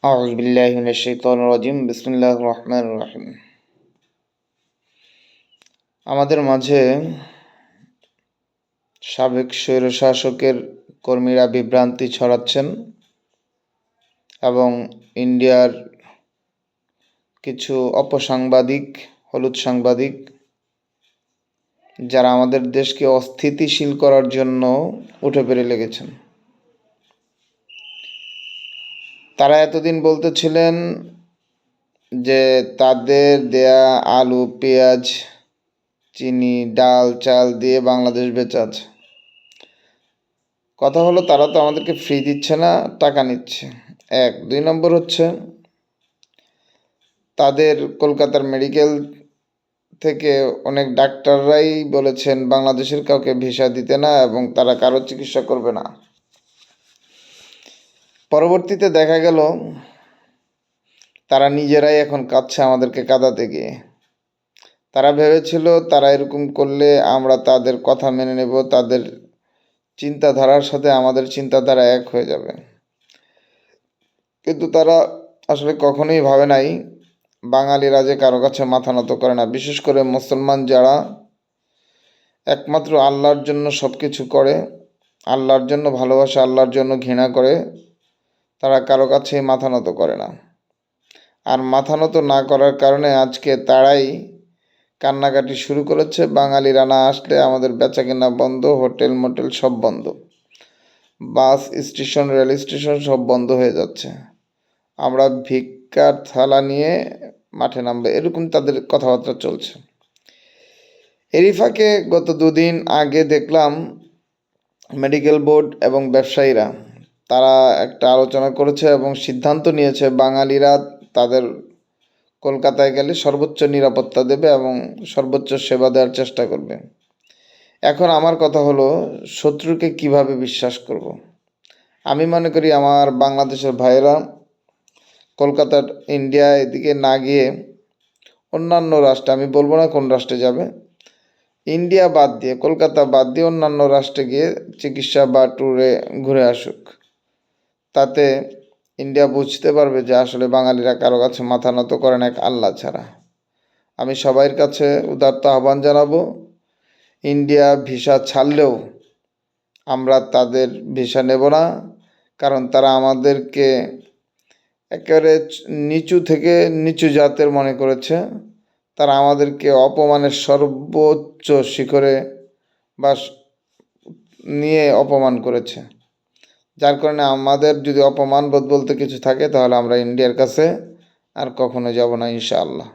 আউযু বিল্লাহি মিনাশ শাইতানির রাজিম। বিসমিল্লাহির রহমানির রহিম। আমাদের মাঝে সাবেক স্বৈরশাসকের কর্মীরা বিভ্রান্তি ছড়াচ্ছেন এবং ইন্ডিয়ার কিছু অপসাংবাদিক, হলুদ সাংবাদিক, যারা আমাদের দেশকে অস্থিতিশীল করার জন্য উঠে পড়ে লেগেছেন। তারা এতদিন বলতেছিলেন যে তাদের দেয়া আলু, পেঁয়াজ, চিনি, ডাল, চাল দিয়ে বাংলাদেশ বেঁচে আছে। কথা হলো, তারা তো আমাদেরকে ফ্রি দিচ্ছে না, টাকা নিচ্ছে। এক, দুই নম্বর হচ্ছে তাদের কলকাতার মেডিকেল থেকে অনেক ডাক্তাররাই বলেছেন বাংলাদেশের কাউকে ভিসা দিতে না এবং তারা কারো চিকিৎসা করবে না। পরবর্তীতে দেখা গেল তারা নিজেরাই এখন কাঁদছে আমাদেরকে কাঁদাতে গিয়ে। তারা ভেবেছিল তারা এরকম করলে আমরা তাদের কথা মেনে নেব, তাদের চিন্তাধারার সাথে আমাদের চিন্তাধারা এক হয়ে যাবে। কিন্তু তারা আসলে কখনোই ভাবে নাই বাঙালিরা যে কারো কাছে মাথা নত করে না। বিশেষ করে মুসলমান যারা একমাত্র আল্লাহর জন্য সব কিছু করে, আল্লাহর জন্য ভালোবাসে, আল্লাহর জন্য ঘৃণা করে, তারা কারো কাছেই মাথা নত করে না। আর মাথা নত না করার কারণে আজকে তারাই কান্নাকাটি শুরু করেছে। বাঙালিরা না আসলে আমাদের বেচাকেনা বন্ধ, হোটেল মোটেল সব বন্ধ, বাস স্টেশন, রেল স্টেশন সব বন্ধ হয়ে যাচ্ছে, আমরা ভিক্ষার থালা নিয়ে মাঠে নামবে, এরকম তাদের কথাবার্তা চলছে। এরই ফাঁকে গত দুদিন আগে দেখলাম মেডিকেল বোর্ড এবং ব্যবসায়ীরা তারা একটা আলোচনা করেছে এবং সিদ্ধান্ত নিয়েছে বাঙালিরা তাদের কলকাতায় গেলে সর্বোচ্চ নিরাপত্তা দেবে এবং সর্বোচ্চ সেবা দেওয়ার চেষ্টা করবে। এখন আমার কথা হলো, শত্রুকে কিভাবে বিশ্বাস করব? আমি মনে করি আমার বাংলাদেশের ভাইয়েরা কলকাতার, ইন্ডিয়া এদিকে না গিয়ে অন্যান্য রাষ্ট্রে, আমি বলবো না কোন রাষ্ট্রে যাবে, ইন্ডিয়া বাদ দিয়ে, কলকাতা বাদ দিয়ে অন্যান্য রাষ্ট্রে গিয়ে চিকিৎসা বা ট্যুরে ঘুরে আসুক। তাতে ইন্ডিয়া বুঝতে পারবে যে আসলে বাঙালিরা কারো কাছে মাথা নত করে না এক আল্লাহ ছাড়া। আমি সবাইয়ের কাছে উদাত্ত আহ্বান জানাবো, ইন্ডিয়া ভিসা ছাড়লেও আমরা তাদের ভিসা নেব না, কারণ তারা আমাদেরকে একেবারে নিচু থেকে নিচু জাতের মনে করেছে। তারা আমাদেরকে অপমানের সর্বোচ্চ শিখরে বা নিয়ে অপমান করেছে, যার কারণে আমাদের যদি অপমান বোধ বলতে কিছু থাকে তাহলে আমরা ইন্ডিয়ার কাছে আর কখনো যাব না ইনশাআল্লাহ।